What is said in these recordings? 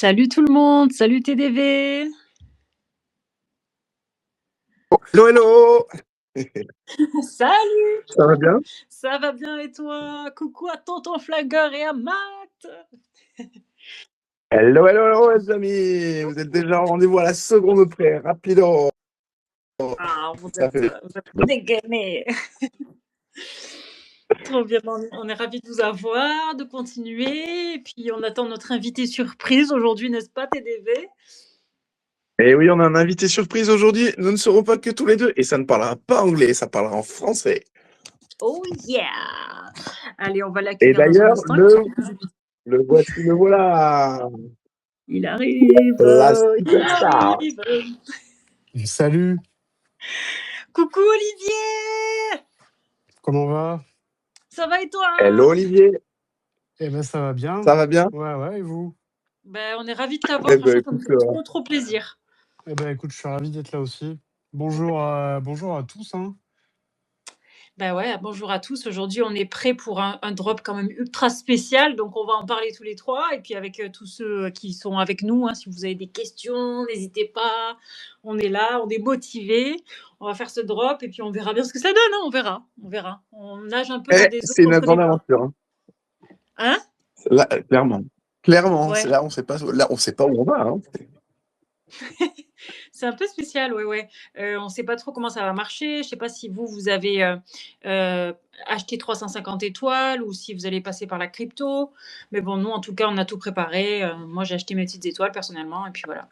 Salut tout le monde, salut TDV. Hello, hello. Salut, Ça va bien? ça va bien et toi? Coucou à tonton Flagueur et à Matt. Hello, hello, hello, les amis. Vous êtes déjà au rendez-vous à la seconde près. Rapido. Ah, vous Ça êtes, fait... vous êtes dégainés. Trop bien, on est ravis de vous avoir, de continuer. Et puis on attend notre invité surprise aujourd'hui, n'est-ce pas TDV? Et oui, on a un invité surprise aujourd'hui. Nous ne serons pas que tous les deux. Et ça ne parlera pas anglais, ça parlera en français. Oh yeah! Allez, on va Et l'accueillir dans un d'ailleurs, instant. le voici, le voilà. Il arrive, La il superstar. arrive. Salut, Coucou Olivier! comment va? Ça va et toi? Hello, Olivier. Eh ben ça va bien. Ça va bien? Ouais, et vous? Ben, on est ravis de t'avoir, Eh ben, franchement, ça nous écoute, fait trop plaisir. Eh ben écoute, je suis ravi d'être là aussi. Bonjour à tous, hein. Ben ouais, bonjour à tous. Aujourd'hui, on est prêt pour un drop quand même ultra spécial. Donc, on va en parler tous les trois. Et puis, avec tous ceux qui sont avec nous, hein, si vous avez des questions, n'hésitez pas. On est là, on est motivés. On va faire ce drop et puis on verra bien ce que ça donne. Hein, on verra. On verra. On nage un peu dans des eaux c'est qu'on ne une connaît grande pas. aventure. Hein. Hein? Là, clairement. Clairement, Ouais. là, on sait pas où on va. Hein. C'est un peu spécial, ouais. On ne sait pas trop comment ça va marcher. Je ne sais pas si vous avez acheté 350 étoiles ou si vous allez passer par la crypto. Mais bon, nous, en tout cas, on a tout préparé. Moi, j'ai acheté mes petites étoiles personnellement. Et puis voilà.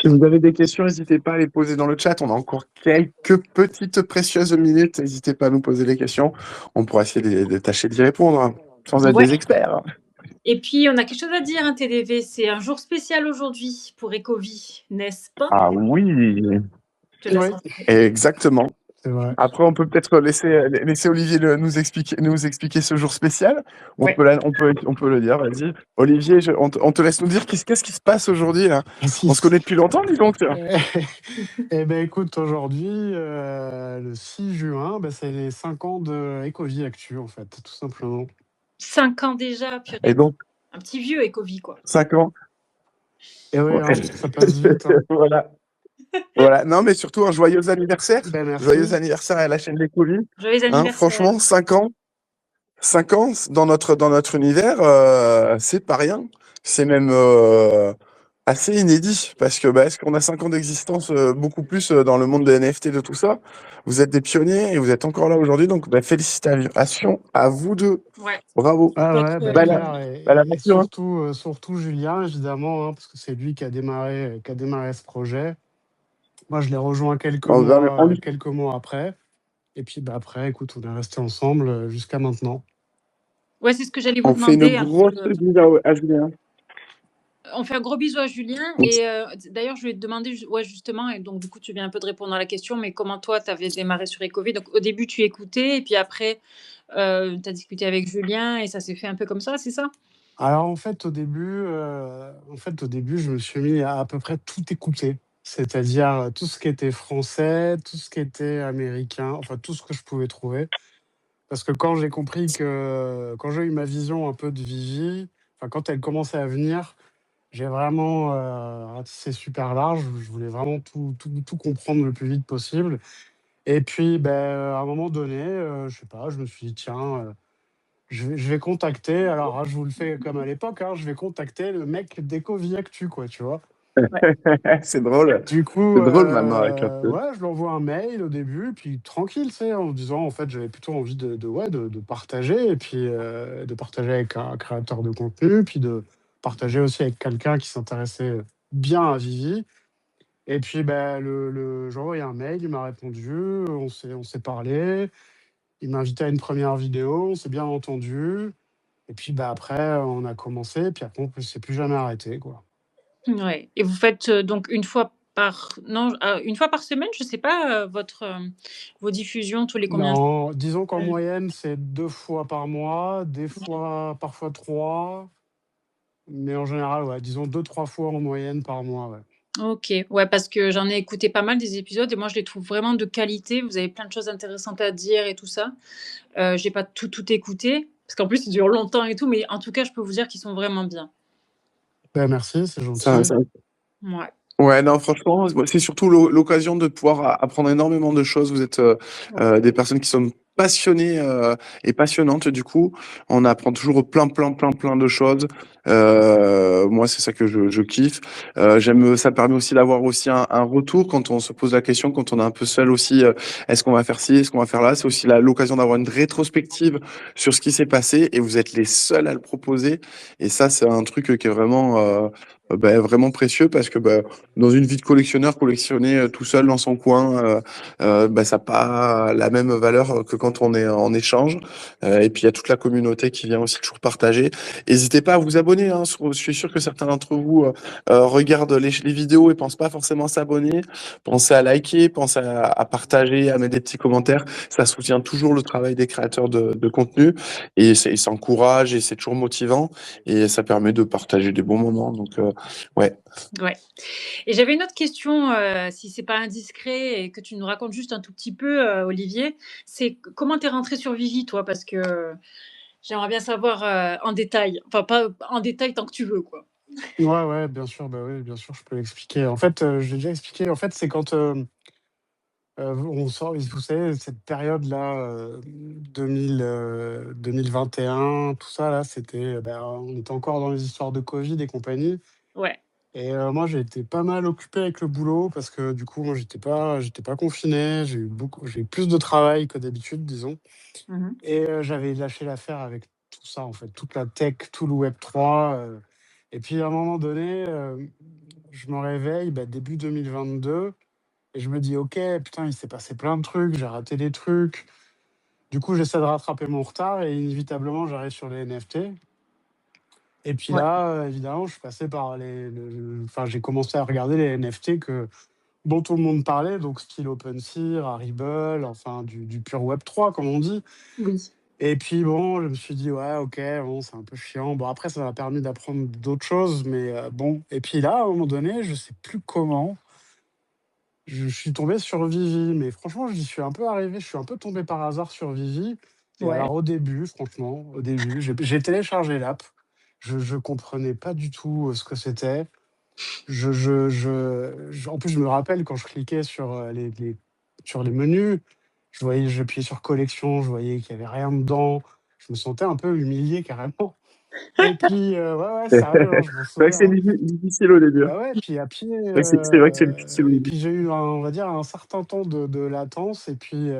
Si vous avez des questions, n'hésitez pas à les poser dans le chat. On a encore quelques petites précieuses minutes. N'hésitez pas à nous poser des questions. On pourra essayer de tâcher d'y répondre, hein, sans être Ouais. des experts. Et puis, on a quelque chose à dire, hein, TDV. C'est un jour spécial aujourd'hui pour Ecovie, n'est-ce pas? Ah oui, Je te laisse Ouais. enchaîner. exactement. C'est vrai. Après, on peut peut-être laisser Olivier nous expliquer ce jour spécial. On Ouais. peut le dire, vas-y. Olivier, on te laisse nous dire qu'est-ce qui se passe aujourd'hui, là. Qu'est-ce On qui se connaît depuis longtemps, dis donc. Eh ben écoute, aujourd'hui, le 6 juin, ben, c'est les 5 ans de Ecovie Actu, en fait, tout simplement. 5 ans déjà, purée. Et donc, Un petit vieux Ecovie, quoi. 5 ans. Et ouais, Ouais. hein, ça passe vite. Hein. Voilà. Voilà, non, mais surtout un joyeux anniversaire. Ben merci. Joyeux anniversaire à la chaîne d'Ecovie. Joyeux Hein, anniversaire. franchement, 5 ans. 5 ans dans notre univers, c'est pas rien. C'est même assez inédit parce que est-ce qu'on a 5 ans d'existence, beaucoup plus dans le monde des NFT, de tout ça. Vous êtes des pionniers et vous êtes encore là aujourd'hui, donc félicitations à vous deux. Ouais. Bravo. Ah ouais, Votre, ben Belle- clair. belle Et aventure, hein. surtout Julien, évidemment, hein, parce que c'est lui qui a démarré ce projet. Moi, je l'ai rejoint quelques mois après. Et puis après, écoute, on est restés ensemble jusqu'à maintenant. Ouais, c'est ce que j'allais vous On fait une demander. grosse bise à Julien. On fait un gros bisou à Julien. Et d'ailleurs, je voulais te demander, ouais, justement, et donc du coup, tu viens un peu de répondre à la question, mais comment toi, tu avais démarré sur Ecovie? Donc au début, tu écoutais, et puis après, tu as discuté avec Julien, et ça s'est fait un peu comme ça, c'est ça? Alors en fait, au début, je me suis mis à peu près tout écouter. C'est-à-dire tout ce qui était français, tout ce qui était américain, enfin tout ce que je pouvais trouver. Parce que quand j'ai eu ma vision un peu de Vivi, enfin quand elle commençait à venir, j'ai vraiment ratissé super large. Je voulais vraiment tout comprendre le plus vite possible. Et puis, à un moment donné, je sais pas, je me suis dit: «Tiens, je vais contacter», alors je vous le fais comme à l'époque, hein, je vais contacter le mec d'Ecovie Actu, quoi, tu vois? C'est drôle. Du coup, C'est drôle maintenant avec la ouais, je lui envoie un mail au début, puis tranquille, tu sais, en me disant, en fait, j'avais plutôt envie de partager et puis, de partager avec un créateur de contenu, puis de partager aussi avec quelqu'un qui s'intéressait bien à Vivi. Et puis, j'ai envoyé un mail, il m'a répondu, on s'est parlé, il m'a invité à une première vidéo, on s'est bien entendu. Et puis, après, on a commencé, puis après, on ne s'est plus jamais arrêté, quoi. Ouais. Et vous faites donc une fois par semaine, je sais pas, vos diffusions tous les combien de Non, disons qu'en temps? moyenne, c'est 2 fois par mois, des fois, parfois 3, mais en général, ouais, disons 2-3 fois en moyenne par mois, ouais. OK. Ouais, parce que j'en ai écouté pas mal des épisodes et moi je les trouve vraiment de qualité. Vous avez plein de choses intéressantes à dire et tout ça. J'ai pas tout écouté parce qu'en plus ils durent longtemps et tout, mais en tout cas, je peux vous dire qu'ils sont vraiment bien. Bah, merci, c'est Ça, gentil. ça- Ouais. Ouais, non, franchement, c'est surtout l'occasion de pouvoir apprendre énormément de choses. Vous êtes des personnes qui sont passionnées et passionnantes. Du coup, on apprend toujours plein de choses. Moi, c'est ça que je kiffe. Ça permet aussi d'avoir aussi un retour quand on se pose la question, quand on est un peu seul aussi. Est-ce qu'on va faire ci, est-ce qu'on va faire là? C'est aussi l'occasion d'avoir une rétrospective sur ce qui s'est passé et vous êtes les seuls à le proposer. Et ça, c'est un truc qui est vraiment précieux parce que dans une vie de collectionneur, collectionner tout seul dans son coin, ça n'a pas la même valeur que quand on est en échange. Et puis il y a toute la communauté qui vient aussi toujours partager. N'hésitez pas à vous abonner, hein. Je suis sûr que certains d'entre vous regardent les vidéos et pensent pas forcément s'abonner. Pensez à liker, pensez à partager, à mettre des petits commentaires. Ça soutient toujours le travail des créateurs de contenu et ça encourage et c'est toujours motivant et ça permet de partager des bons moments. Donc ouais. Ouais. Et j'avais une autre question, si c'est pas indiscret et que tu nous racontes juste un tout petit peu, Olivier. C'est comment t'es rentré sur Vivi, toi? Parce que j'aimerais bien savoir en détail. Enfin, pas en détail tant que tu veux, quoi. Ouais, bien sûr, bah oui, bien sûr, je peux l'expliquer. En fait, j'ai déjà expliqué. En fait, c'est quand on sort, vous savez, cette période-là, 2021, tout ça, là, c'était, on était encore dans les histoires de Covid et compagnie. Ouais. Et moi, j'ai été pas mal occupé avec le boulot parce que du coup, moi, j'étais pas confiné. J'ai eu plus de travail que d'habitude, disons. Mhm. Et j'avais lâché l'affaire avec tout ça, en fait, toute la tech, tout le Web3. Et puis, à un moment donné, je me réveille, début 2022, et je me dis, ok, putain, il s'est passé plein de trucs, j'ai raté des trucs. Du coup, j'essaie de rattraper mon retard et inévitablement, j'arrive sur les NFT. Et puis Ouais. là, évidemment, je suis passé par enfin, j'ai commencé à regarder les NFT dont tout le monde parlait, donc style OpenSea, Rarible, enfin du pur Web3, comme on dit. Oui. Et puis bon, je me suis dit, ouais, ok, bon, c'est un peu chiant. Bon, après, ça m'a permis d'apprendre d'autres choses, mais bon. Et puis là, à un moment donné, je sais plus comment, je suis tombé sur Vivi, mais franchement, j'y suis un peu arrivé, je suis un peu tombé par hasard sur Vivi. Et Ouais. alors, au début, franchement, j'ai téléchargé l'app. Je comprenais pas du tout ce que c'était. En plus, je me rappelle quand je cliquais sur sur les menus, j'appuyais sur collection, je voyais qu'il y avait rien dedans. Je me sentais un peu humilié carrément. Et puis, ouais, C'est sérieux, hein, je m'en vrai que c'est souviens. difficile au début, hein. Bah ouais, puis à pied, C'est vrai que c'est difficile au et début. puis j'ai eu on va dire un certain temps de latence et puis,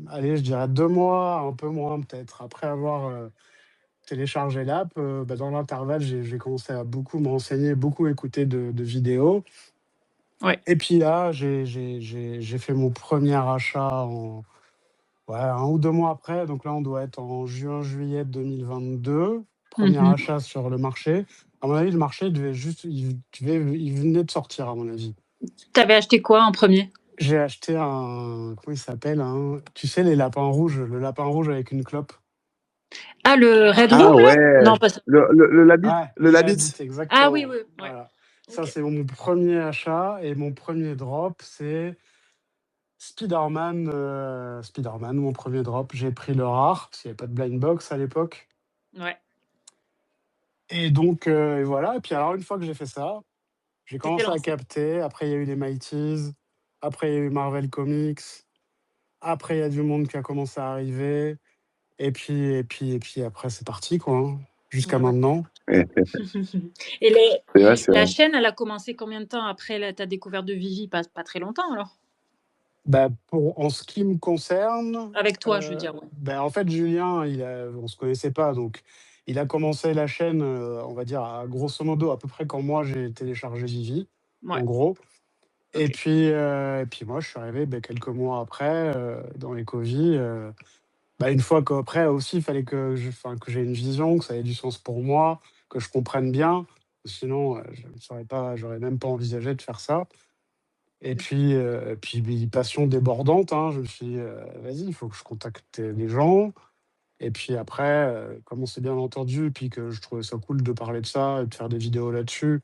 allez, je dirais 2 mois, un peu moins peut-être, après avoir, téléchargé l'app, dans l'intervalle, j'ai commencé à beaucoup me renseigner, beaucoup écouter de vidéos. Ouais. Et puis là, j'ai fait mon premier achat en ouais, 1 ou 2 mois après, donc là, on doit être en juin-juillet 2022. Premier Mhm. achat sur le marché. À mon avis, le marché il venait de sortir, à mon avis. T'avais acheté quoi en premier? J'ai acheté un comment il s'appelle? Tu sais, les lapins rouges, le lapin rouge avec une clope? Ah, le Red Ah Room, là? ouais, Non, pas ça. Ouais, Le le Labbit. Labitte, Ah oui, exactement. oui, ouais. Voilà. Ça, Ok. c'est mon premier achat et mon premier drop, c'est Spider-Man, mon premier drop. J'ai pris le rare, parce qu'il n'y avait pas de blind box à l'époque. Ouais. Et donc, et voilà. Et puis alors, une fois que j'ai fait ça, j'ai Tu t'es commencé à lancé. capter. Après, il y a eu les Mighties. Après, il y a eu Marvel Comics. Après, il y a du monde qui a commencé à arriver. Et puis après, c'est parti, quoi, hein, jusqu'à Ouais, ouais. maintenant. Ouais, Et c'est la vrai. chaîne, elle a commencé combien de temps après ta découverte de Vivi? Pas très longtemps, alors? En ce qui me concerne, Avec toi, je veux dire, ouais. en fait, Julien, on se connaissait pas, donc il a commencé la chaîne, on va dire, à grosso modo, à peu près quand moi j'ai téléchargé Vivi, en Ouais. gros. Et Ok. puis moi, je suis arrivé, quelques mois après, dans les Covid. Une fois qu'après aussi, il fallait que j'ai une vision, que ça ait du sens pour moi, que je comprenne bien. Sinon, je ne saurais pas, j'aurais même pas envisagé de faire ça. Et puis passion débordante, hein, je me suis dit: «Vas-y, il faut que je contacte les gens». Et puis après, comme on s'est bien entendu et puis que je trouvais ça cool de parler de ça et de faire des vidéos là-dessus,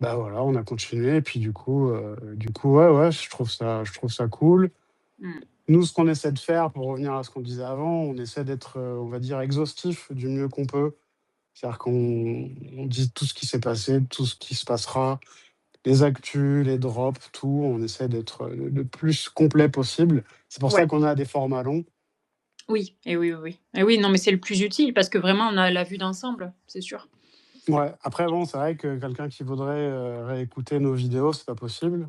voilà, on a continué et puis du coup, ouais, je trouve ça cool. Mm. Nous, ce qu'on essaie de faire, pour revenir à ce qu'on disait avant, on essaie d'être, on va dire, exhaustif du mieux qu'on peut. C'est-à-dire qu'on dit tout ce qui s'est passé, tout ce qui se passera, les actus, les drops, tout. On essaie d'être le plus complet possible. C'est pour ça Ouais. qu'on a des formats longs. Oui, et oui, oui, oui. Et oui, non, mais c'est le plus utile parce que vraiment on a la vue d'ensemble, c'est sûr. Ouais, après bon, c'est vrai que quelqu'un qui voudrait, réécouter nos vidéos, c'est pas possible.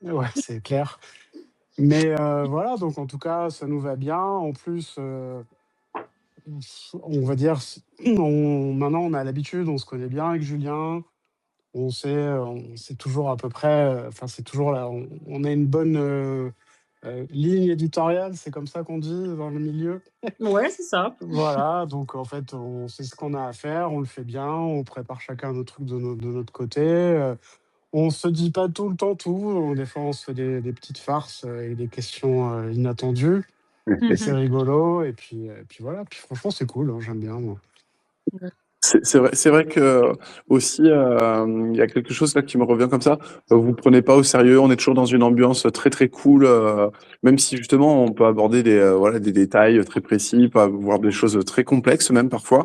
Ouais, c'est clair. Mais voilà, donc en tout cas, ça nous va bien. En plus, on va dire, maintenant on a l'habitude, on se connaît bien avec Julien. On sait toujours à peu près, enfin c'est toujours là, on a une bonne, ligne éditoriale, c'est comme ça qu'on dit dans le milieu? Ouais, c'est ça. Voilà, donc en fait, on sait ce qu'on a à faire, on le fait bien, on prépare chacun nos trucs de notre côté, on se dit pas tout le temps tout, des fois on se fait des petites farces, et des questions, inattendues, et c'est Mmh. rigolo et puis voilà, puis franchement c'est cool, hein, j'aime bien moi. C'est vrai que aussi, il y a quelque chose là qui me revient comme ça. Vous prenez pas au sérieux, on est toujours dans une ambiance très très cool, même si justement on peut aborder des voilà des détails très précis, pas voir des choses très complexes même parfois.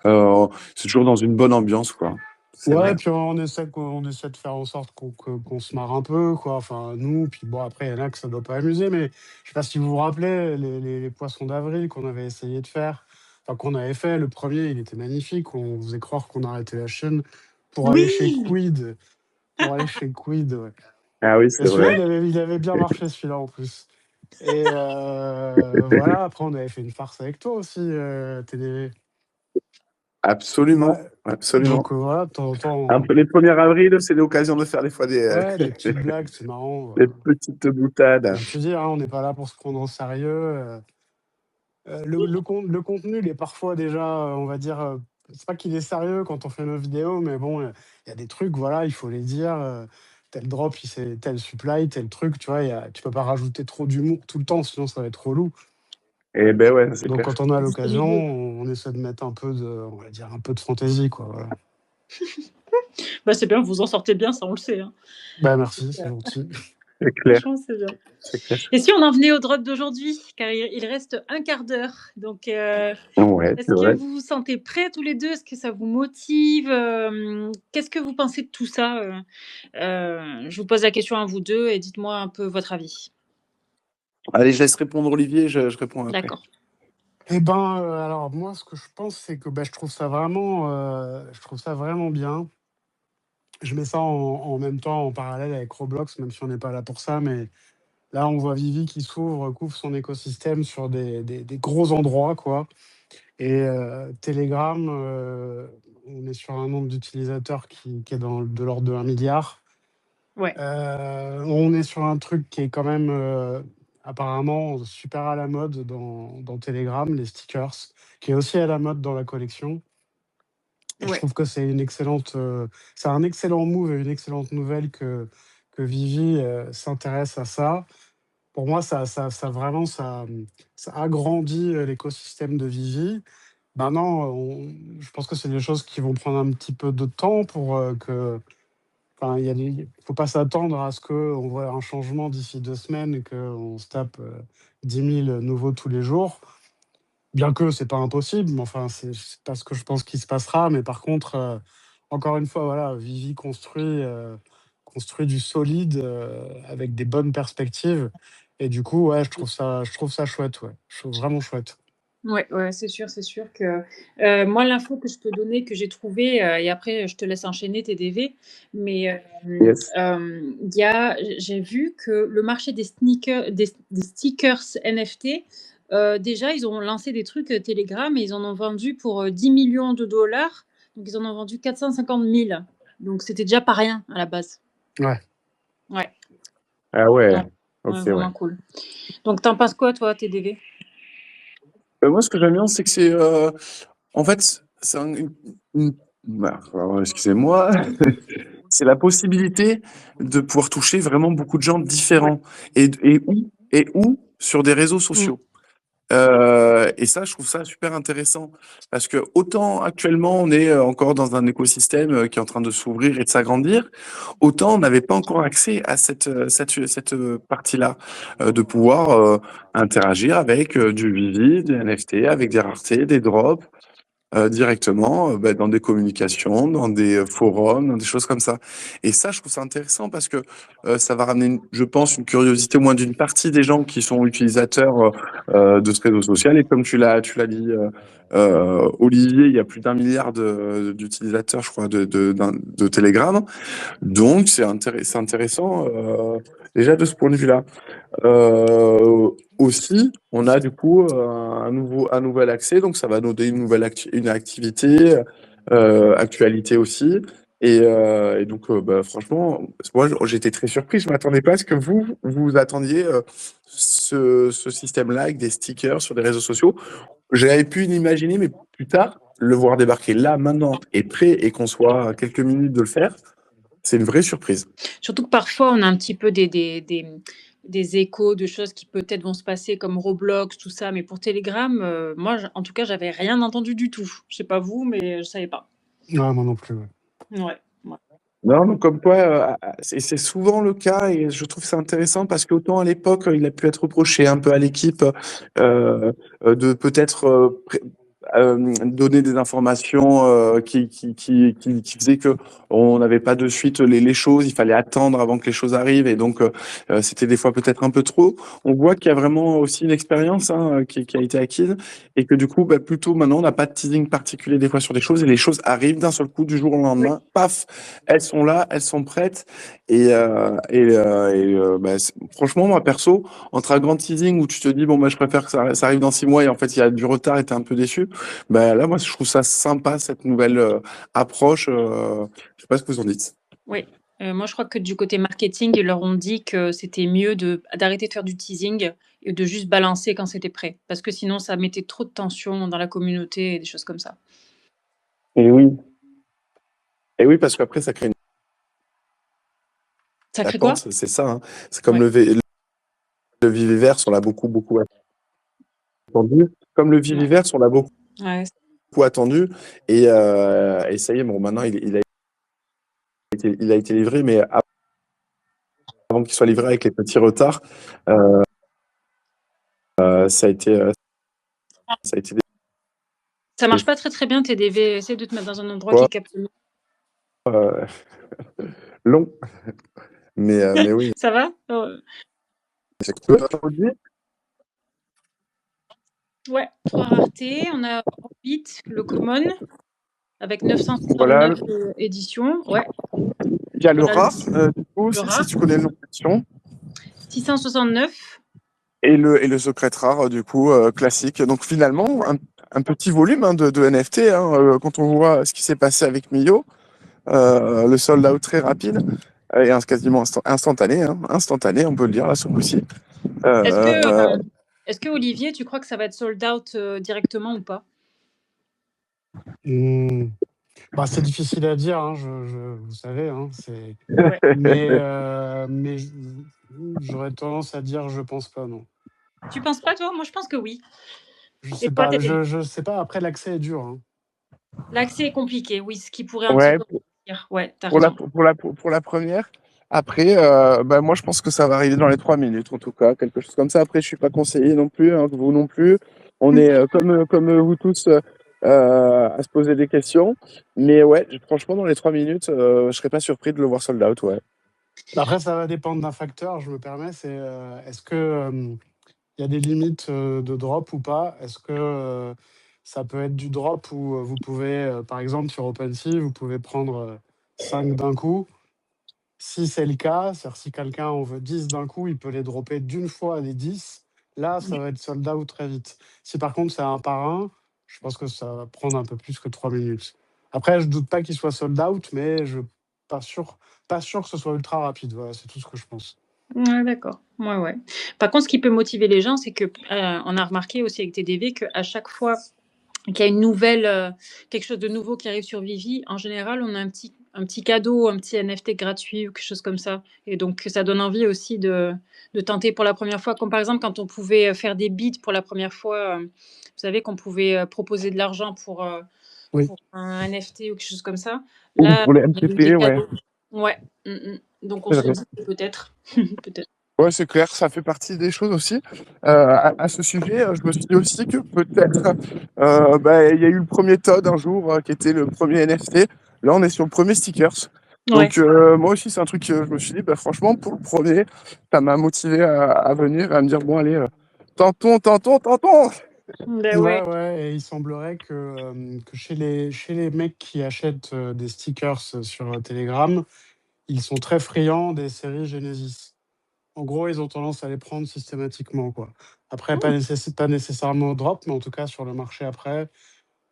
C'est toujours dans une bonne ambiance quoi. C'est Ouais, vrai. puis on essaie de faire en sorte qu'on se marre un peu, quoi. Enfin, nous, puis bon, après, il y en a que ça doit pas amuser, mais je sais pas si vous vous rappelez les poissons d'avril qu'on avait essayé de faire, enfin, qu'on avait fait. Le premier, il était magnifique. On faisait croire qu'on arrêtait la chaîne pour aller chez Oui! Quid. Pour aller chez Quid, ouais. Ah oui, Et c'est celui-là, vrai. il avait bien marché, celui-là, en plus. Et voilà, après, on avait fait une farce avec toi aussi, TDV. Absolument, Ouais, absolument. donc voilà, de temps en Un temps, peu les 1er avril, c'est l'occasion de faire des fois ouais, des petites blagues, c'est marrant. des petites boutades. Comme tu dis, hein, on n'est pas là pour se prendre au sérieux. Le contenu, il est parfois déjà, on va dire, c'est pas qu'il est sérieux quand on fait nos vidéos, mais bon, il y a des trucs, voilà, il faut les dire. Tel drop, tel supply, tel truc, tu vois, tu peux pas rajouter trop d'humour tout le temps, sinon ça va être relou. Et ben ouais, c'est Donc clair. quand on a C'est l'occasion, rigolo. on essaie de mettre un peu de, on va dire, un peu de fantaisie, quoi. Voilà. Bah, c'est bien, vous en sortez bien, ça on le sait, hein. Bah merci, c'est gentil. C'est clair, Franchement, c'est bien. c'est clair. Et si on en venait au drop d'aujourd'hui? Car il reste un quart d'heure. Donc, Ouais, est-ce c'est que vrai. vous vous sentez prêts tous les deux? Est-ce que ça vous motive? Qu'est-ce que vous pensez de tout ça? Je vous pose la question à vous deux et dites-moi un peu votre avis. Allez, je laisse répondre Olivier, je réponds après. D'accord. Eh ben, alors moi, ce que je pense, c'est que, bah, je trouve ça vraiment bien. Je mets ça en même temps, en parallèle avec Roblox, même si on n'est pas là pour ça, mais là, on voit Vivi qui couvre son écosystème sur des gros endroits, quoi. Et Telegram, on est sur un nombre d'utilisateurs qui est de l'ordre de 1 milliard. Ouais. On est sur un truc qui est quand même, apparemment super à la mode dans Telegram, les stickers, qui est aussi à la mode dans la collection. Et je Ouais. trouve que c'est un excellent move et une excellente nouvelle que Vivi, s'intéresse à ça. Pour moi, ça vraiment ça agrandit, l'écosystème de Vivi. Maintenant, je pense que c'est des choses qui vont prendre un petit peu de temps pour, que enfin, il faut pas s'attendre à ce qu'on voit un changement d'ici 2 semaines et qu'on se tape, 10 000 nouveaux tous les jours. Bien que c'est pas impossible, mais enfin, c'est pas ce que je pense qui se passera. Mais par contre, encore une fois, voilà, Vivi construit du solide, avec des bonnes perspectives et du coup, ouais, je trouve ça chouette, ouais. Je trouve vraiment chouette. Ouais, ouais, c'est sûr que, moi, l'info que je peux donner, que j'ai trouvée, et après, je te laisse enchaîner tes DV, mais, Yes. il y a j'ai vu que le marché des stickers NFT, déjà, ils ont lancé des trucs, Telegram et ils en ont vendu pour, 10 millions de dollars. Donc ils en ont vendu 450 000. Donc c'était déjà pas rien à la base. Ouais. Ouais, Ah ouais, ouais, ok, ouais, ouais. vraiment cool. Donc tu en penses quoi toi, TDV? Moi, ce que j'aime bien, c'est que c'est, en fait, c'est bah, alors, excusez-moi, c'est la possibilité de pouvoir toucher vraiment beaucoup de gens Ouais. différents et où sur des réseaux Mmh. sociaux. Et ça, je trouve ça super intéressant parce que autant actuellement on est encore dans un écosystème qui est en train de s'ouvrir et de s'agrandir, autant on n'avait pas encore accès à cette partie-là, de pouvoir interagir avec du Vivi, des NFT, avec des raretés, des drops. directement dans des communications, dans des forums, dans des choses comme ça. Et ça, je trouve ça intéressant parce que ça va ramener, je pense, une curiosité au moins d'une partie des gens qui sont utilisateurs de ce réseau social. Et comme tu l'as dit, Olivier, il y a plus d'1 milliard d'utilisateurs, je crois, de Telegram. Donc, c'est intéressant déjà de ce point de vue-là. Aussi, on a du coup un nouvel accès, donc ça va donner une activité, actualité aussi. Et donc, franchement, moi, j'étais très surpris. Je m'attendais pas à ce que vous attendiez ce système-là avec des stickers sur les réseaux sociaux. J'avais pu l'imaginer, mais plus tard, le voir débarquer là, maintenant, et prêt, et qu'on soit à quelques minutes de le faire, c'est une vraie surprise. Surtout que parfois, on a un petit peu des échos de choses qui peut-être vont se passer comme Roblox, tout ça. Mais pour Telegram, moi, en tout cas, j'avais rien entendu du tout. Je sais pas vous, mais je savais pas. Ouais, moi non plus. Ouais. Ouais. Ouais. Non, donc comme quoi, c'est souvent le cas et je trouve ça intéressant parce qu'autant à l'époque, il a pu être reproché un peu à l'équipe de peut-être donner des informations qui faisaient que on n'avait pas de suite les choses, il fallait attendre avant que les choses arrivent et donc c'était des fois peut-être un peu trop. On voit qu'il y a vraiment aussi une expérience qui a été acquise et que du coup, plutôt maintenant, on n'a pas de teasing particulier des fois sur des choses et les choses arrivent d'un seul coup du jour au Oui. lendemain. Paf, elles sont là, elles sont prêtes. Franchement, moi perso, entre un grand teasing où tu te dis bon je préfère que ça arrive dans 6 mois et en fait il y a du retard et t'es un peu déçu. Là, moi, je trouve ça sympa cette nouvelle approche. Je sais pas ce que vous en dites. Oui. Moi, je crois que du côté marketing, ils leur ont dit que c'était mieux d'arrêter de faire du teasing et de juste balancer quand c'était prêt. Parce que sinon, ça mettait trop de tension dans la communauté et des choses comme ça. Et oui. Et oui, parce qu'après, ça crée une Ça crée quoi? attente, c'est ça. Hein. C'est comme Ouais. le Viviverse, on l'a beaucoup attendu. Comme le Viviverse, on l'a beaucoup Ouais. attendu. Et ça y est, bon, maintenant, il a été livré, mais avant qu'il soit livré avec les petits retards, ça a été. Ça marche pas très très bien, TDV. Essaye de te mettre dans un endroit Quoi qui capte mieux. long. Mais oui. Ça va? Voilà. Ouais, 3 raretés. On a Orbit, le Common, avec 969 éditions. Ouais. Il y a le Voilà, rare, du coup, le si rare. tu connais le nom de l'édition. 669. Et le secret rare, du coup, classique. Donc finalement, un petit volume de NFT, quand on voit ce qui s'est passé avec Mio, le sold out très rapide, et quasiment instantané, on peut le dire, là, ce coup-ci. Est-ce que Olivier, tu crois que ça va être sold out directement ou pas? C'est difficile à dire, hein, vous savez. Hein, Ouais. mais j'aurais tendance à dire je pense pas, non. Tu penses pas, toi? Moi, je pense que oui. Je Et sais toi, pas. Je sais pas. Après, l'accès est dur. Hein. l'accès est compliqué, oui, ce qui pourrait un Ouais, petit peu dire. Ouais, t'as pour raison. pour la première. Après, moi, je pense que ça va arriver dans les 3 minutes, en tout cas, quelque chose comme ça. Après, je suis pas conseiller non plus, vous non plus. On est comme vous tous à se poser des questions. Mais ouais, franchement, dans les 3 minutes, je serais pas surpris de le voir sold out, ouais. Après, ça va dépendre d'un facteur, je me permets, c'est est-ce que il y a des limites de drop ou pas? Est-ce que ça peut être du drop où vous pouvez, par exemple, sur OpenSea, vous pouvez prendre 5 d'un coup? Si c'est le cas, c'est-à-dire si quelqu'un en veut 10 d'un coup, il peut les dropper d'une fois les 10. Là, ça va être sold out très vite. Si par contre c'est un par un, je pense que ça va prendre un peu plus que 3 minutes. Après, je doute pas qu'il soit sold out, mais je pas sûr que ce soit ultra rapide. Voilà, c'est tout ce que je pense. Ouais, d'accord. Ouais. Par contre, ce qui peut motiver les gens, c'est que on a remarqué aussi avec TDV qu'à chaque fois qu'il y a une nouvelle, quelque chose de nouveau qui arrive sur Vivi, en général, on a un petit cadeau, un petit NFT gratuit ou quelque chose comme ça. Et donc, ça donne envie aussi de tenter pour la première fois. Comme par exemple, quand on pouvait faire des bids pour la première fois, vous savez qu'on pouvait proposer de l'argent pour Oui. un NFT ou quelque chose comme ça. Ou Là, pour les il y a eu MTP, des ouais. cadeaux. Ouais. Donc, on C'est se vrai. dit que peut-être. Peut-être. Ouais, c'est clair, ça fait partie des choses aussi. À ce sujet, je me suis dit aussi que peut-être, il y a eu le premier Todd un jour, qui était le premier NFT. Là, on est sur le premier stickers. Ouais. Donc, moi aussi, c'est un truc que je me suis dit, bah, franchement, pour le premier, ça m'a motivé à venir, à me dire, bon, allez, tentons, tentons, tentons. Ben ouais. Ouais, et il semblerait que chez les mecs qui achètent des stickers sur Telegram, ils sont très friands des séries Genesis. En gros, ils ont tendance à les prendre systématiquement, quoi. Après, Hmm. pas nécessairement au drop, mais en tout cas sur le marché après.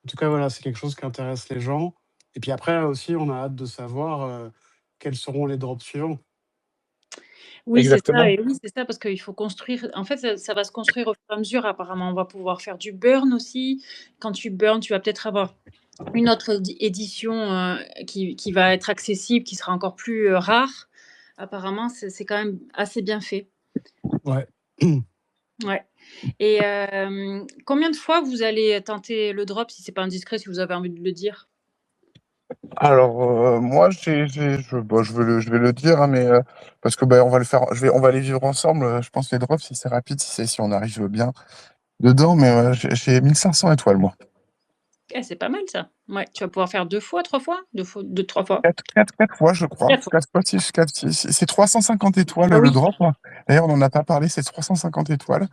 En tout cas, voilà, c'est quelque chose qui intéresse les gens. Et puis après aussi, on a hâte de savoir quels seront les drops suivants. Oui, c'est ça, Exactement. et oui, c'est ça, parce qu'il faut construire. En fait, ça va se construire au fur et à mesure. Apparemment, on va pouvoir faire du burn aussi. Quand tu burn, tu vas peut-être avoir une autre édition qui va être accessible, qui sera encore plus rare. Apparemment, c'est quand même assez bien fait. Ouais. Ouais. Et combien de fois vous allez tenter le drop, si c'est pas indiscret, si vous avez envie de le dire? Alors, moi, je vais le dire, hein, mais parce que on va le faire, on va les vivre ensemble. Je pense les drops, si c'est rapide, si on arrive bien dedans, mais j'ai 1500 étoiles, moi. Eh, c'est pas mal ça. Ouais, tu vas pouvoir faire 2 fois, 3 fois? 2 fois, 2, 3 fois? 4 fois, je crois. 4 fois. 4 fois, 6, 4, 6. C'est 350 étoiles Ah le oui. drop, hein. D'ailleurs, on n'en a pas parlé, c'est 350 étoiles.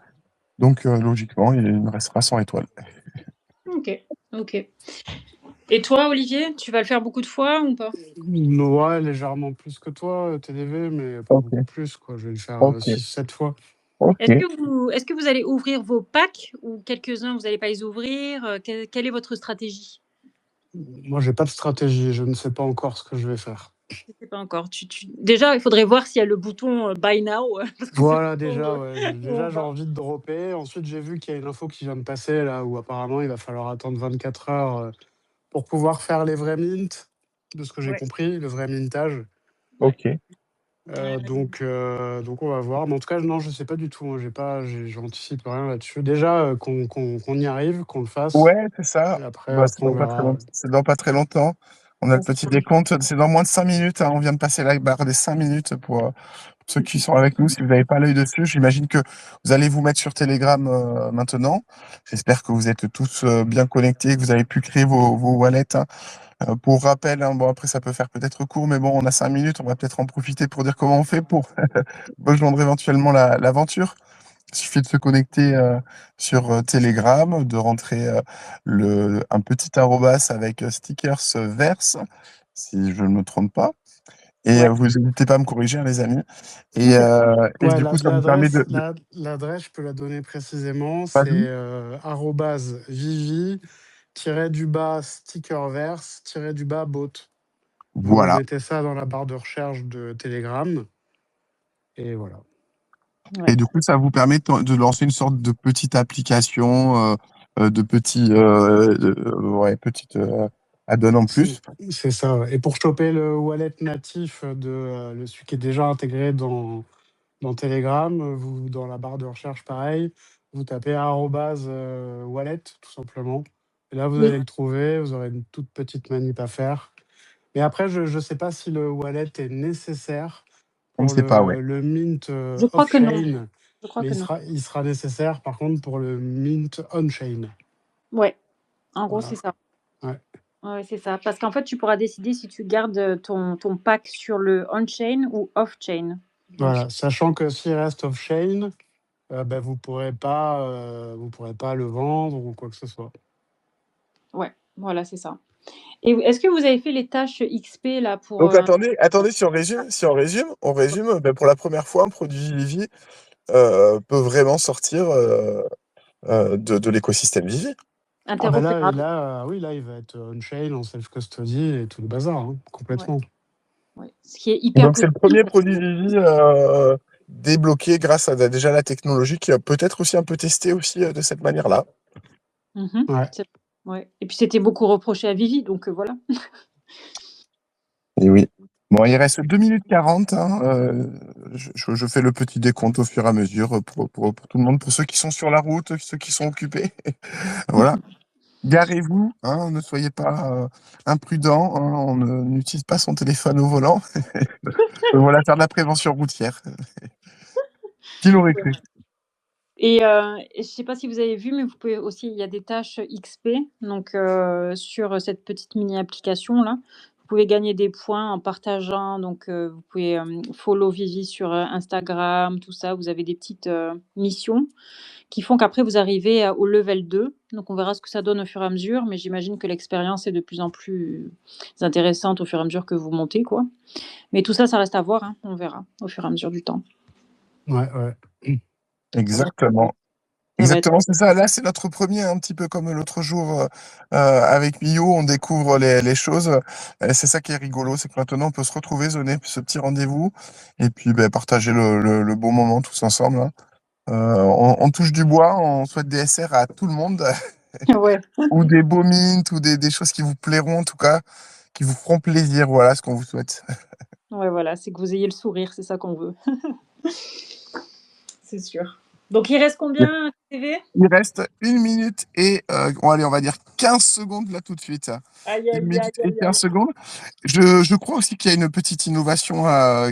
Donc, logiquement, il me restera 100 étoiles. OK, OK. Et toi, Olivier, tu vas le faire beaucoup de fois ou pas? Ouais, légèrement plus que toi, TDV, mais pas Ok, beaucoup plus, quoi. Je vais le faire ok, 6-7 fois. ok. Est-ce que vous allez ouvrir vos packs ou quelques-uns, vous n'allez pas les ouvrir? Quelle est votre stratégie? Moi, j'ai pas de stratégie, je ne sais pas encore ce que je vais faire. Je sais pas encore. Déjà, il faudrait voir s'il y a le bouton buy now, parce que c'est le Voilà, bouton déjà, ouais, où on j'ai va. envie de dropper. Ensuite, j'ai vu qu'il y a une info qui vient de passer là où apparemment il va falloir attendre 24 heures pour pouvoir faire les vrais mints, de ce que j'ai Ouais, compris, le vrai mintage. ouais. Ok. Ouais. Donc on va voir. Mais en tout cas, non, je sais pas du tout, hein. J'anticipe rien là-dessus. Déjà, qu'on y arrive, qu'on le fasse. Ouais, c'est ça. Et après, Bah, c'est après on dans pas très verra. longtemps. C'est dans pas très longtemps. On a le Donc, petit décompte. C'est dans moins de 5 minutes, hein. On vient de passer la barre des 5 minutes pour ceux qui sont avec nous. Si vous n'avez pas l'œil dessus, j'imagine que vous allez vous mettre sur Telegram maintenant. J'espère que vous êtes tous bien connectés, que vous avez pu créer vos wallets, hein. Pour rappel, hein, bon après ça peut faire peut-être court, mais bon, on a 5 minutes, on va peut-être en profiter pour dire comment on fait pour rejoindre éventuellement l'aventure. Il suffit de se connecter sur Telegram, de rentrer un petit arrobas avec stickers verse, si je ne me trompe pas. Et ouais. vous n'hésitez pas à me corriger, hein, les amis. Et Ouais, du coup, ça vous permet l'adresse, je peux la donner précisément. C'est Vas-y. arrobase vivi du bas stickerverse du bas bot. Donc vous Voilà. mettez ça dans la barre de recherche de Telegram. Et voilà. Et Ouais. du coup, ça vous permet de lancer une sorte de petite application, de petite add-on en plus. C'est ça, ouais. Et pour choper le wallet natif celui qui est déjà intégré dans Telegram, dans la barre de recherche, pareil, vous tapez wallet, tout simplement. Et là, vous Oui. allez le trouver, vous aurez une toute petite manip à faire. Mais après, je ne sais pas si le wallet est nécessaire On ne pour sait pas, ouais. le mint Je crois que non. off-chain, Je crois mais que non. il sera nécessaire, par contre, pour le mint on-chain. Ouais. En gros, c'est Voilà. ça. Ouais. Ouais, c'est ça. Parce qu'en fait, tu pourras décider si tu gardes ton pack sur le on-chain ou off-chain. Donc, Voilà. Sachant que s'il reste off-chain, vous pourrez pas le vendre ou quoi que ce soit. ouais, voilà, c'est ça. Et est-ce que vous avez fait les tâches XP là pour Donc attendez, si on résume, ben, pour la première fois, un produit Vivi peut vraiment sortir de l'écosystème Vivi. Ah bah interopérable? oui, là, il va être on-chain, en self-custody et tout le bazar, hein, Ouais, complètement. ouais. Ce qui est Et hyper donc c'est le positif premier parce produit que. Vivi débloqué grâce à déjà la technologie qui a peut-être aussi un peu testé aussi de cette manière-là. Mhm. Ouais. Ouais. Et puis c'était beaucoup reproché à Vivi, donc voilà. Et oui. Bon, il reste 2 minutes 40, hein, je fais le petit décompte au fur et à mesure pour tout le monde, pour ceux qui sont sur la route, ceux qui sont occupés. Voilà. Garez-vous, hein, ne soyez pas imprudents, hein, n'utilise pas son téléphone au volant. Voilà, faire de la prévention routière. Qui l'aurait cru? Et je sais pas si vous avez vu, mais vous pouvez aussi il y a des tâches XP, donc sur cette petite mini application là. Vous pouvez gagner des points en partageant, donc vous pouvez, follow Vivi sur, Instagram, tout ça. Vous avez des petites, missions qui font qu'après vous arrivez au level 2. Donc on verra ce que ça donne au fur et à mesure, mais j'imagine que l'expérience est de plus en plus intéressante au fur et à mesure que vous montez, quoi. Mais tout ça, ça reste à voir, hein, on verra au fur et à mesure du temps. Ouais, ouais. Exactement. Ça va être Exactement, c'est ça. Là, c'est notre premier, un petit peu comme l'autre jour avec Mio, on découvre les choses. C'est ça qui est rigolo, c'est que maintenant on peut se retrouver, donner ce petit rendez-vous et puis partager le bon moment tous ensemble, hein. On touche du bois, on souhaite des SR à tout le monde, ouais. ou des beaux mints, ou des choses qui vous plairont en tout cas, qui vous feront plaisir. Voilà ce qu'on vous souhaite. Ouais, voilà, c'est que vous ayez le sourire, c'est ça qu'on veut. C'est sûr. Donc il reste combien TV? Il reste 1 minute et allez, on va dire 15 secondes là tout de suite. Aïe, 1 aïe, aïe, minute et aïe, 15 aïe. secondes. Je crois aussi qu'il y a une petite innovation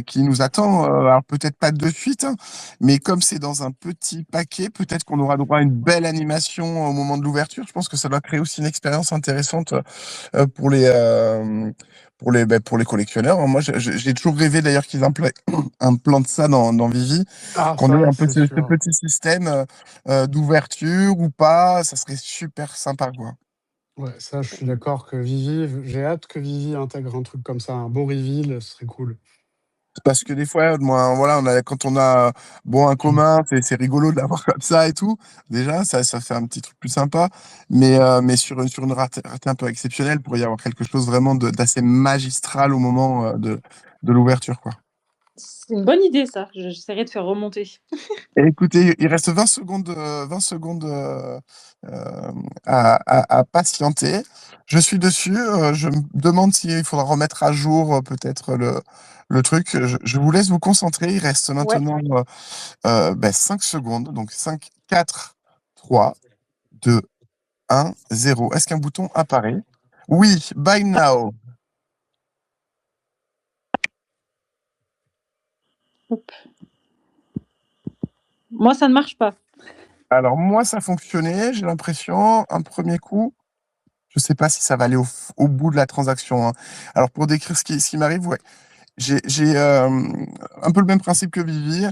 qui nous attend. Alors peut-être pas de suite, hein, mais comme c'est dans un petit paquet, peut-être qu'on aura droit à une belle animation au moment de l'ouverture. Je pense que ça doit créer aussi une expérience intéressante euh, pour les euh, pour les collectionneurs. Moi, j'ai toujours rêvé d'ailleurs qu'ils implantent ça dans Vivi, Ah, qu'on ait ça, un peu c'est ce sûr. petit système d'ouverture ou pas. Ça serait super sympa, quoi. Ouais, ça, je suis d'accord que Vivi, j'ai hâte que Vivi intègre un truc comme ça, un bon reveal, ce serait cool. Parce que des fois, moi, voilà, quand on a bon un commun, c'est rigolo de l'avoir comme ça et tout. Déjà, ça fait un petit truc plus sympa. Mais sur une ratée un peu exceptionnelle, pourrait y avoir quelque chose vraiment d'assez magistral au moment de l'ouverture, quoi. C'est une bonne idée ça, j'essaierai de faire remonter. Et écoutez, il reste 20 secondes à patienter. Je suis dessus. Je me demande s'il faudra remettre à jour peut-être le truc. Je vous laisse vous concentrer. Il reste Ouais. maintenant 5 secondes. Donc 5, 4, 3, 2, 1, 0. Est-ce qu'un bouton apparaît? Oui, buy now. Hop. Moi, ça ne marche pas. Alors moi, ça fonctionnait. J'ai l'impression, un premier coup. Je ne sais pas si ça va aller au bout de la transaction, hein. Alors, pour décrire ce qui m'arrive, ouais, j'ai un peu le même principe que Vivi.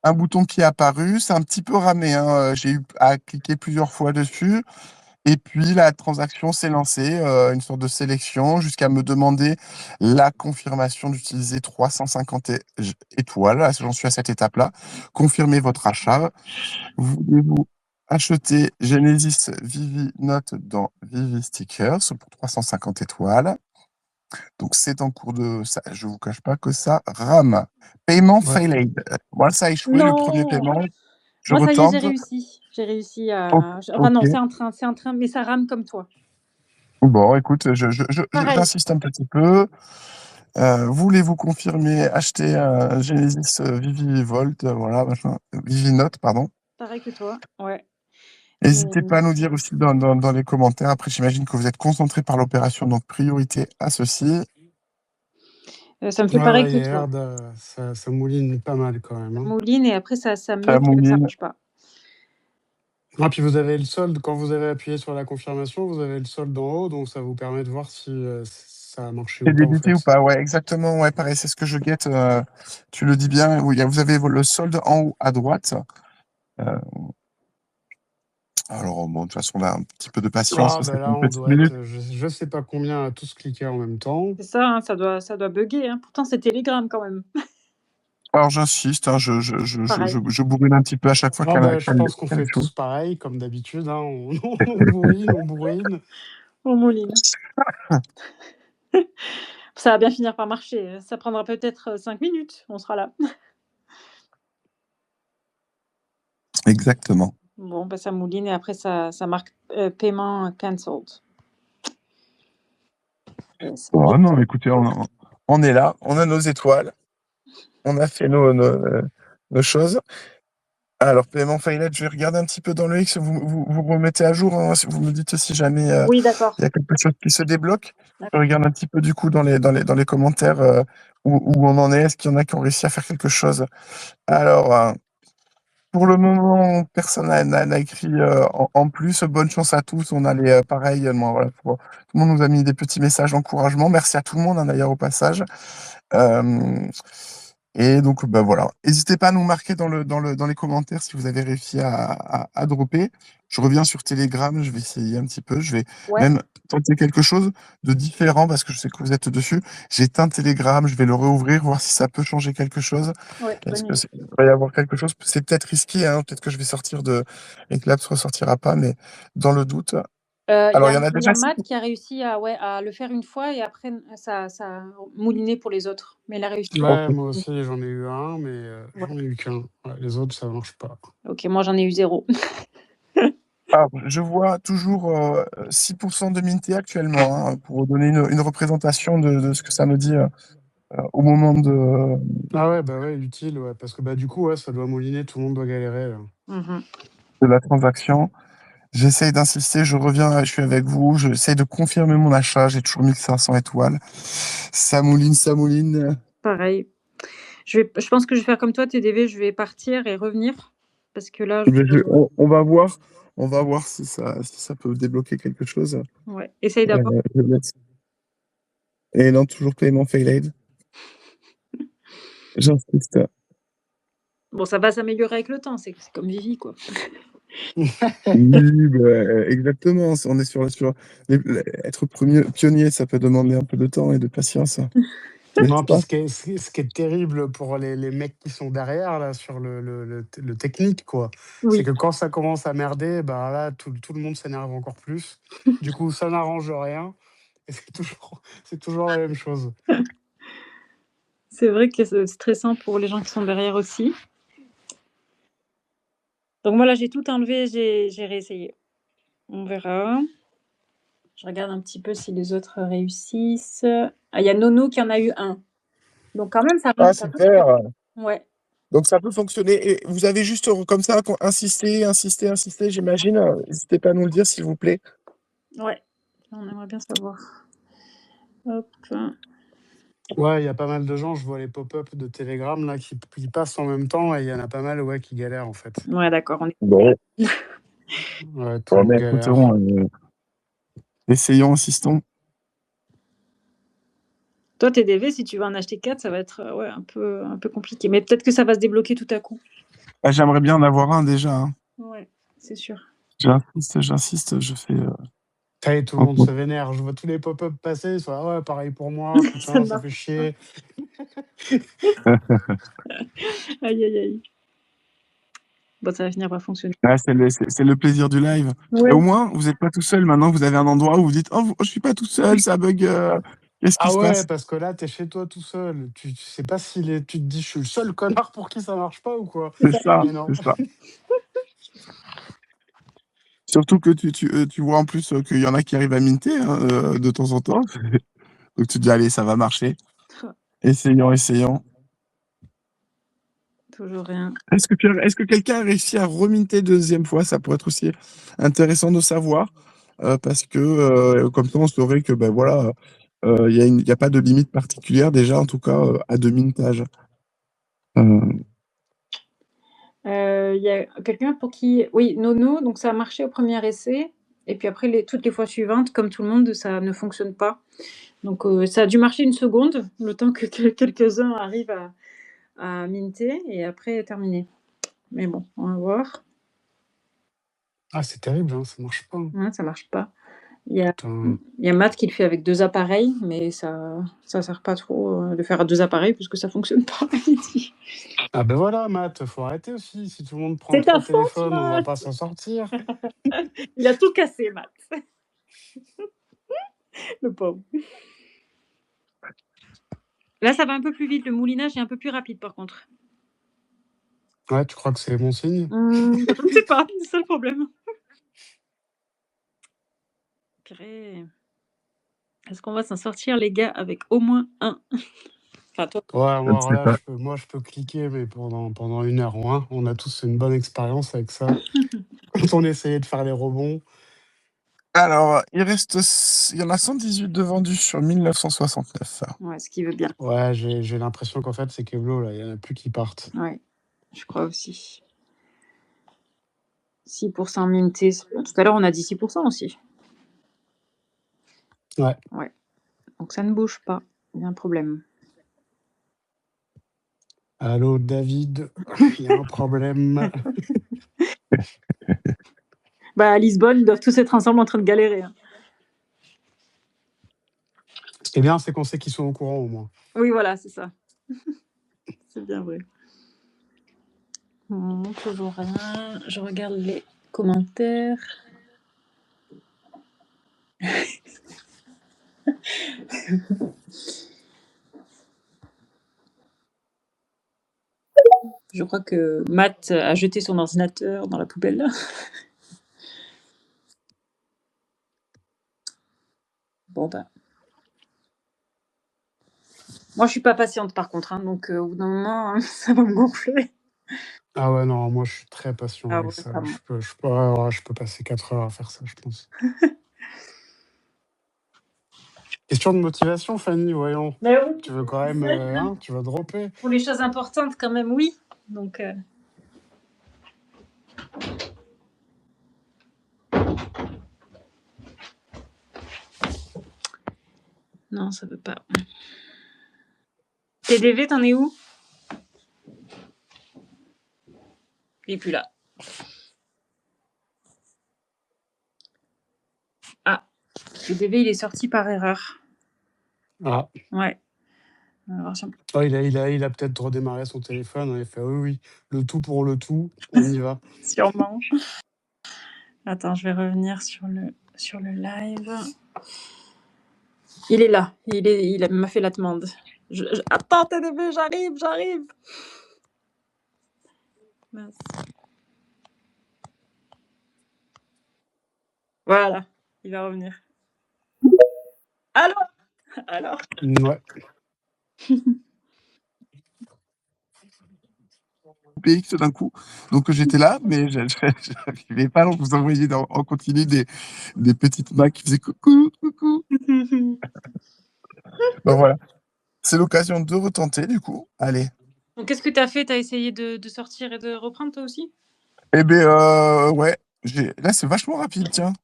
Un bouton qui est apparu, c'est un petit peu ramé, hein. J'ai eu à cliquer plusieurs fois dessus. Et puis, la transaction s'est lancée, une sorte de sélection, jusqu'à me demander la confirmation d'utiliser 350 étoiles. Là, j'en suis à cette étape-là. Confirmez votre achat. Voulez-vous acheter Genesis Vivi Note dans Vivi Stickers pour 350 étoiles? Donc c'est en cours de ça. Je vous cache pas que ça rame. Paiement Ouais. failed. Voilà, ça a échoué le premier Non! paiement. Je Moi, ça y est, j'ai retente. réussi. J'ai réussi O- à enfin Ok. non, c'est en train, mais ça rame comme toi. Bon, écoute, Pareil. j'insiste un petit peu. Voulez-vous confirmer acheter un Genesis Vivi Volt, voilà, machin, Vivi Note, pardon. Pareil que toi, ouais. N'hésitez pas à nous dire aussi dans les commentaires. Après, j'imagine que vous êtes concentré par l'opération, donc priorité à ceci. Ça me fait Ouais, pareil ouais, il que y a toi. l'air ça mouline pas mal quand même, hein. Mouline et après ça Ça mute, ça mouline. marche pas. Ah, puis vous avez le solde, quand vous avez appuyé sur la confirmation, vous avez le solde en haut, donc ça vous permet de voir si ça a marché C'est ou pas, en débité ou fait. pas? Ouais, exactement. Ouais, pareil, c'est ce que je guette. Tu le dis bien. Oui, vous avez le solde en haut à droite. Euh, alors, bon, de toute façon, là, un petit peu de patience, Ah, c'est ben là, une on petite doit minute. être, je sais pas combien à tous cliquer en même temps. C'est ça, hein, ça doit bugger, hein. Pourtant, c'est Telegram quand même. Alors, j'insiste, hein, Pareil. je bourrine un petit peu à chaque fois Ah, ben, je pense qu'on qu'elle fait échoue. tous pareil, comme d'habitude, hein. On bourrine, on bourrine. On mouline. Ça va bien finir par marcher. Ça prendra peut-être 5 minutes, on sera là. Exactement. Bon, bah, ça mouline et après ça marque, paiement cancelled. Yes. Bon, non, mais écoutez, on est là, on a nos étoiles, on a fait nos choses. Alors, paiement failed, je vais regarder un petit peu dans le X, vous remettez à jour, hein, si vous me dites si jamais Oui, d'accord. il y a quelque chose qui se débloque. Je D'accord. regarde un petit peu du coup dans les commentaires où on en est, est-ce qu'il y en a qui ont réussi à faire quelque chose? Alors, Pour le moment, personne n'a écrit en plus. Bonne chance à tous. On a les pareil. Moi, voilà, tout le monde nous a mis des petits messages d'encouragement. Merci à tout le monde, hein, d'ailleurs, au passage. Et donc, bah, voilà. N'hésitez pas à nous marquer dans les commentaires si vous avez réussi à dropper. Je reviens sur Telegram. Je vais essayer un petit peu. Je vais Ouais. même tenter quelque chose de différent parce que je sais que vous êtes dessus. J'ai éteint Telegram. Je vais le réouvrir, voir si ça peut changer quelque chose. Ouais, Est-ce bonne que idée. il va y avoir quelque chose? C'est peut-être risqué, hein, peut-être que je vais sortir et que l'Aps ressortira pas, mais dans le doute. Il y Alors, il y a en a il y déjà a Matt qui a réussi à le faire une fois et après ça a mouliné pour les autres. Mais il a réussi. Ouais, Ok. moi aussi, j'en ai eu un, mais Ouais. j'en ai eu qu'un. Ouais, les autres, ça marche pas. OK, moi j'en ai eu 0. Ah, je vois toujours 6% de minté actuellement, hein, pour donner une représentation de ce que ça me dit au moment Ah ouais, bah ouais, utile, ouais, parce que bah du coup, ouais, ça doit mouliner, tout le monde doit galérer, là. Mmh. de la transaction. J'essaye d'insister, je reviens, je suis avec vous, j'essaye de confirmer mon achat, j'ai toujours 1500 étoiles. Ça mouline, ça mouline. Pareil. Je pense que je vais faire comme toi TDV, je vais partir et revenir parce que là Mais on va voir. On va voir si ça peut débloquer quelque chose. ouais, essaye d'abord. Je laisse. Et non, toujours paiement failed. J'insiste. Bon, ça va s'améliorer avec le temps, c'est comme Vivi, quoi. Oui, bah, exactement. On est être pionnier, ça peut demander un peu de temps et de patience. N'est-ce Non, puis pas? ce qui est terrible pour les mecs qui sont derrière, là, sur le technique, quoi, c'est Oui, que quand ça commence à merder, bah là, tout le monde s'énerve encore plus. Du coup, ça n'arrange rien et c'est toujours la même chose. c'est vrai que c'est stressant pour les gens qui sont derrière aussi. Donc moi là, j'ai tout enlevé, j'ai réessayé. On verra. Je regarde un petit peu si les autres réussissent. Ah, il y a Nono qui en a eu un. Donc quand même, ça Ah, peut super. ouais. Donc ça peut fonctionner. Et vous avez juste comme ça insister, j'imagine. N'hésitez pas à nous le dire, s'il vous plaît. Ouais. On aimerait bien savoir. Hop. Ouais, il y a pas mal de gens, je vois les pop-up de Telegram là qui passent en même temps et il y en a pas mal, ouais, qui galèrent en fait. Ouais, d'accord, on est Bon, Ouais, tout le monde mais galère. essayons, insistons. toi TDV, si tu veux en acheter 4, ça va être, ouais, un peu compliqué. Mais peut-être que ça va se débloquer tout à coup. Ah, j'aimerais bien en avoir un déjà, hein. Ouais, c'est sûr. J'insiste, je fais. Ça y est, tout le monde se vénère. Je vois tous les pop-up passer, ils sont «Ah ouais, pareil pour moi, Ça putain, ne ça marche fait pas. chier». Aïe, aïe, aïe. Bon, ça va finir par fonctionner. Ah, c'est le plaisir du live. Et Ouais. au moins, vous n'êtes pas tout seul. Maintenant, vous avez un endroit où vous dites, oh, je suis pas tout seul, ça bug. Qu'est-ce qui Ah se ouais, passe? parce que là, tu es chez toi tout seul. Tu sais pas si tu te dis: «Je suis le seul connard pour qui ça marche pas ou quoi?» C'est C'est ça. ça, Mais non. c'est ça. Surtout que tu vois en plus qu'il y en a qui arrivent à minter, hein, de temps en temps. Donc tu te dis, allez, ça va marcher. Essayons. Toujours rien. Est-ce que quelqu'un a réussi à reminter deuxième fois? Ça pourrait être aussi intéressant de savoir, parce que comme ça, on saurait que ben voilà, il y a pas de limite particulière déjà, en tout cas, à deux mintages. Il y a quelqu'un pour qui oui, Nono, donc ça a marché au premier essai et puis après toutes les fois suivantes, comme tout le monde, ça ne fonctionne pas. Donc ça a dû marcher 1 seconde, le temps que quelques-uns arrivent à minter et après terminé. Mais bon, on va voir. Ah, c'est terrible, hein, ça marche pas, hein. Ouais, ça marche pas. Il y a Putain. il y a Matt qui le fait avec 2 appareils, mais ça sert pas trop, de faire à 2 appareils puisque ça fonctionne pas, il dit. Ah ben voilà, Matt, faut arrêter aussi. Si tout le monde prend C'est ta 3 faute, téléphones, on va Matt! pas s'en sortir. Il a tout cassé, Matt. Le pauvre. Là, ça va un peu plus vite, le moulinage est un peu plus rapide par contre. Ouais, tu crois que c'est bon signe? Je ne sais pas, c'est ça le problème. Purée. Est-ce qu'on va s'en sortir les gars avec au moins un? Enfin toi. Ouais, Je ne moi, alors sais là, pas. je peux cliquer, mais pendant 1 heure, hein. On a tous une bonne expérience avec ça. Quand on essayait de faire les rebonds. Alors, il y en a 118 de vendus sur 1969. Ouais, ce qui veut bien. Ouais, j'ai l'impression qu'en fait, c'est Keblo, là, il y en a plus qui partent. Ouais, je crois aussi. 6% minté. Tout à l'heure, on a dit 6% aussi. Ouais. Ouais. Donc ça ne bouge pas. Il y a un problème. Allô, David, il y a un problème. Bah, à Lisbonne, ils doivent tous être ensemble en train de galérer. Hein. Ce qui est bien, c'est qu'on sait qu'ils sont au courant au moins. Oui, voilà, c'est ça. C'est bien vrai. Toujours rien. Je regarde les commentaires. Je crois que Matt a jeté son ordinateur dans la poubelle. Bon, ben. Moi, je suis pas patiente par contre, hein, donc au bout d'un moment, ça va me gonfler. Ah ouais, non, moi je suis très patient Ah avec ouais, ça. ça Je peux passer 4 heures à faire ça, je pense. Question de motivation, Fanny, voyons. Mais oui, Tu veux quand même, tu vas dropper. pour les choses importantes, quand même, oui. Donc. Non, ça veut pas. TDV, t'en es où? Il est plus là. Ah, TDV, il est sorti par erreur. Ah. Ouais. Alors, Oh, il a peut-être redémarré son téléphone. Il fait oui, le tout pour le tout, on y va. sûrement. Attends, je vais revenir sur le live. Il est là. Il m'a fait la demande. Attends, TDV, j'arrive. Mince. Voilà, il va revenir. Alors. Ouais. PX d'un coup. Donc j'étais là, mais j'arrivais pas à vous envoyer en continu des petites mains qui faisaient coucou. Donc voilà. C'est l'occasion de retenter du coup. Allez. Donc qu'est-ce que tu as fait? Tu as essayé de sortir et de reprendre toi aussi? Eh bien, ouais. Là, c'est vachement rapide, tiens.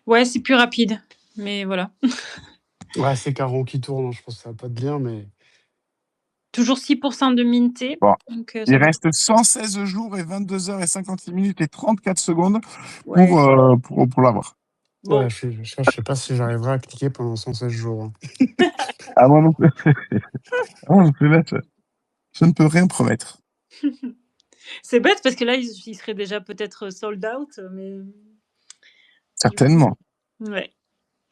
Ouais, c'est plus rapide. Mais voilà. Ouais, c'est Caron qui tourne, je pense que ça n'a pas de lien, mais. Toujours 6% de minté. Bon. Donc, Il ça va. reste 116 jours et 22 heures et 56 minutes et 34 secondes Ouais. pour l'avoir. Bon. Ouais, je sais pas si j'arriverai à cliquer pendant 116 jours. Hein. Ah, moi non plus. Là, je ne peux rien promettre. C'est bête parce que là, il serait déjà peut-être sold out, mais. Certainement. Ouais.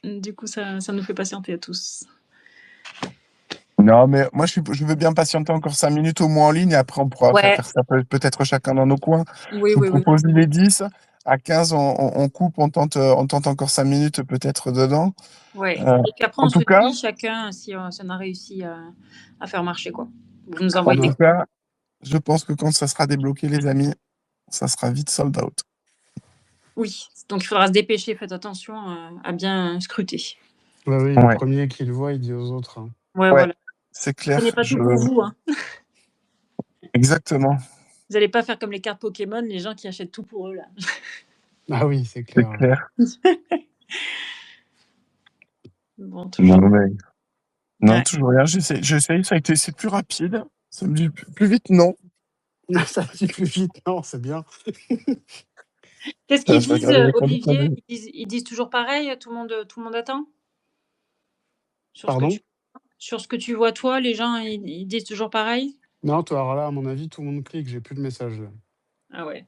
Du coup, ça nous fait patienter à tous. Non, mais moi, je veux bien patienter encore 5 minutes au moins en ligne et après, on pourra faire ça peut-être chacun dans nos coins. Oui, Je vous oui. propose les 10. À 15, on coupe, on tente encore 5 minutes peut-être dedans. Ouais. Et qu'après, En on se tout cas, dit chacun si on a réussi à faire marcher, quoi. Vous nous en envoyez tout cas, je pense que quand ça sera débloqué, les amis, ça sera vite sold out. Oui, donc il faudra se dépêcher. Faites attention à bien scruter. Bah oui, le premier qui le voit, il dit aux autres. Hein. Ouais, voilà. C'est clair. Prenez pas tout pour vous. Hein. Exactement. Vous n'allez pas faire comme les cartes Pokémon, les gens qui achètent tout pour eux, là. Ah oui, c'est clair. C'est clair. Bon, toujours. Non, toujours rien. J'essaye. C'est plus rapide. Ça me dit plus vite, non. Ça dit plus vite, non, c'est bien. Qu'est-ce qu'ils disent, Olivier? Ils disent toujours pareil? Tout le monde attend? Pardon? Sur ce que tu vois, toi, les gens, ils disent toujours pareil? Non, toi, alors là, à mon avis, tout le monde clique, j'ai plus de message là. Ah ouais.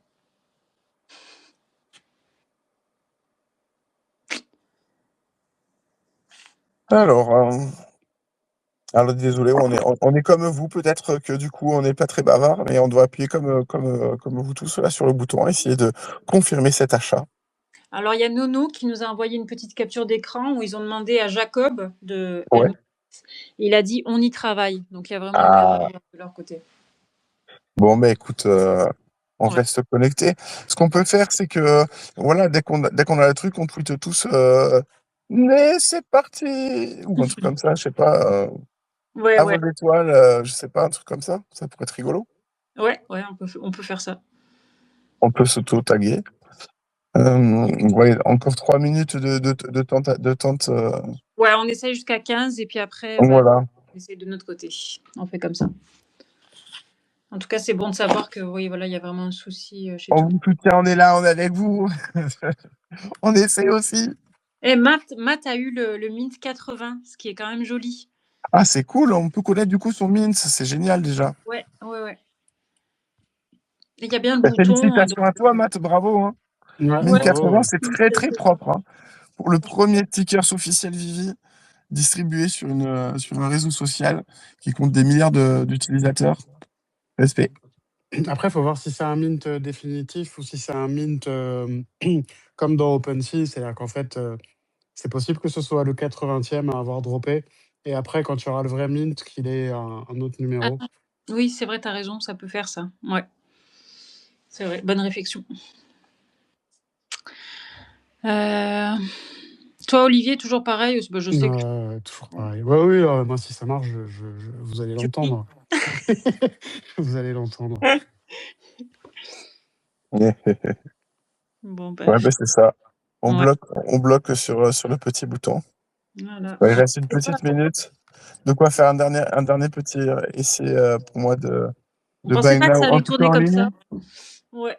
Alors désolé, on est comme vous, peut-être que du coup on n'est pas très bavard, mais on doit appuyer comme vous tous là sur le bouton, essayer de confirmer cet achat. Alors, il y a Nono qui nous a envoyé une petite capture d'écran où ils ont demandé à Jacob de. Ouais. Il a dit on y travaille. Donc, il y a vraiment une erreur de leur côté. Bon, mais écoute, on reste connecté. Ce qu'on peut faire, c'est que voilà, dès qu'on a le truc, on tweete tous mais c'est parti ou un truc comme ça, je sais pas. À vos étoiles, je sais pas, un truc comme ça. Ça pourrait être rigolo. Ouais, on peut faire ça. On peut s'auto-taguer. Ouais, encore 3 minutes de tente. Ouais, on essaye jusqu'à 15 et puis après, Voilà. on essaye de notre côté. On fait comme ça. En tout cas, c'est bon de savoir que oui, voilà, il y a vraiment un souci chez On tout. vous soutient, on est là, on est avec vous. On essaie aussi. Et Matt a eu le Mint 80, ce qui est quand même joli. Ah, c'est cool, on peut connaître du coup son mint, c'est génial déjà. Ouais. Et il y a bien le bouton. Félicitations à toi, Matt, bravo. Hein. Ouais, Mint bravo, 80, ouais. c'est très très propre. Hein. Pour le premier stickers officiel Vivi, distribué sur un réseau social qui compte des milliards d'utilisateurs. Respect. Après, il faut voir si c'est un mint définitif ou si c'est un mint comme dans OpenSea. C'est-à-dire qu'en fait, c'est possible que ce soit le 80e à avoir droppé. Et après, quand tu auras le vrai mint, qu'il ait un autre numéro. Oui, c'est vrai, tu as raison, ça peut faire ça. Ouais. C'est vrai, bonne réflexion. Toi, Olivier, toujours pareil? Je sais que Toujours pareil. Ouais, oui, moi, si ça marche, vous allez l'entendre. Vous allez l'entendre. Bon, Ouais, bah, c'est ça. On Ouais. bloque sur le petit bouton. Voilà. Ouais, il reste une petite minute. De quoi faire un dernier petit essai pour moi de On pensait buy pas que ça now, en allait tout cas tourner en comme ligne. ça. Ouais.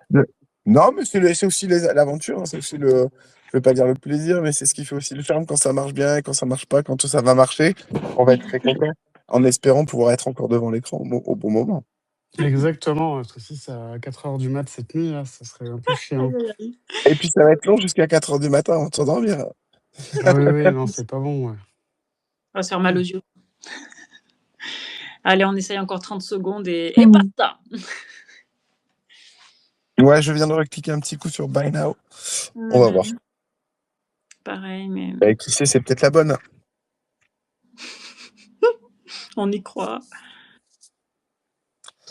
Non, mais c'est aussi l'aventure, hein, c'est aussi je vais pas dire le plaisir, mais c'est ce qui fait aussi le charme quand ça marche bien et quand ça marche pas, quand tout ça va marcher, on va être très content, en espérant pouvoir être encore devant l'écran au bon moment. Exactement, parce que si c'est à 4h du mat cette nuit, là, ça serait un peu chiant. Et puis ça va être long jusqu'à 4h du matin avant de s'endormir. Ah oui, non, c'est pas bon. Ouais. On va se faire mal aux yeux. Allez, on essaye encore 30 secondes et basta. Ouais, je viens de recliquer un petit coup sur Buy Now. On va voir. Pareil, mais Et qui sait, c'est peut-être la bonne. on y croit.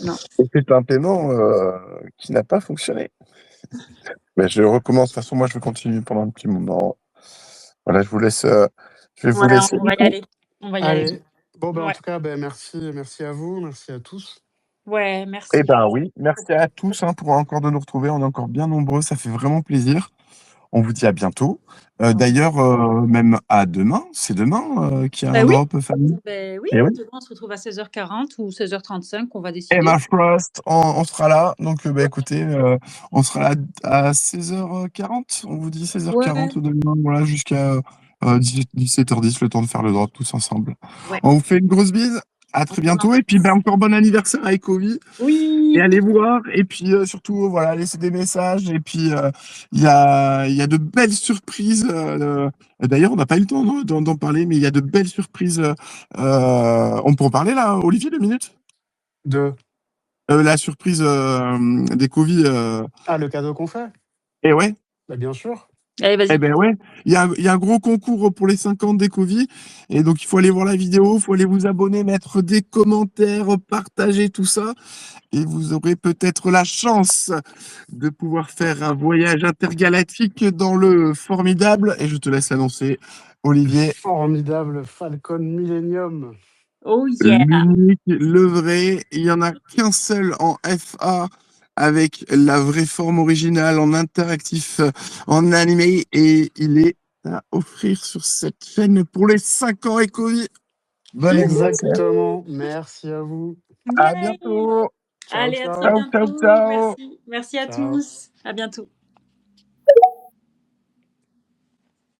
Non. Et c'est un paiement qui n'a pas fonctionné. Mais je recommence. De toute façon, moi, je vais continuer pendant un petit moment. Voilà, je vous laisse. Je vais vous laisser. On va y aller. On va y aller. Allez, bon, ben, en Ouais. tout cas, merci à vous, merci à tous. Ouais, merci. Eh ben oui, merci à tous pour encore de nous retrouver. On est encore bien nombreux, ça fait vraiment plaisir. On vous dit à bientôt. D'ailleurs, même à demain. C'est demain qu'il y a un oui. drop famille. Oui, Eh oui. demain on se retrouve à 16h40 ou 16h35, on va décider. Emma Frost, on sera là. Donc, écoutez, on sera là à 16h40. On vous dit 16h40 demain, voilà, jusqu'à 17h10, le temps de faire le drop tous ensemble. Ouais. On vous fait une grosse bise. À très bientôt. Et puis, encore bon anniversaire à Ecovi. Oui. Et allez voir. Et puis, surtout, voilà, laissez des messages. Et puis, il y a de belles surprises. D'ailleurs, on n'a pas eu le temps d'en parler, mais il y a de belles surprises. On peut en parler là, Olivier, 2 minutes? La surprise des Covid. Ah, le cadeau qu'on fait? Eh ouais. Bah, bien sûr. Allez, vas-y. Eh ben ouais, il y a un gros concours pour les 50 des Covid. Et donc, il faut aller voir la vidéo, il faut aller vous abonner, mettre des commentaires, partager tout ça. Et vous aurez peut-être la chance de pouvoir faire un voyage intergalactique dans le formidable, et je te laisse l'annoncer, Olivier. Formidable Falcon Millennium. Oh yeah. L'unique, le vrai, il n'y en a qu'un seul en FA avec la vraie forme originale en interactif, en animé, et il est à offrir sur cette chaîne pour les 5 ans Ecovi. Bon Exactement, merci à vous. À bientôt. Ciao, Allez, à ciao. très bientôt. Ciao. Merci à Ciao. tous. À bientôt.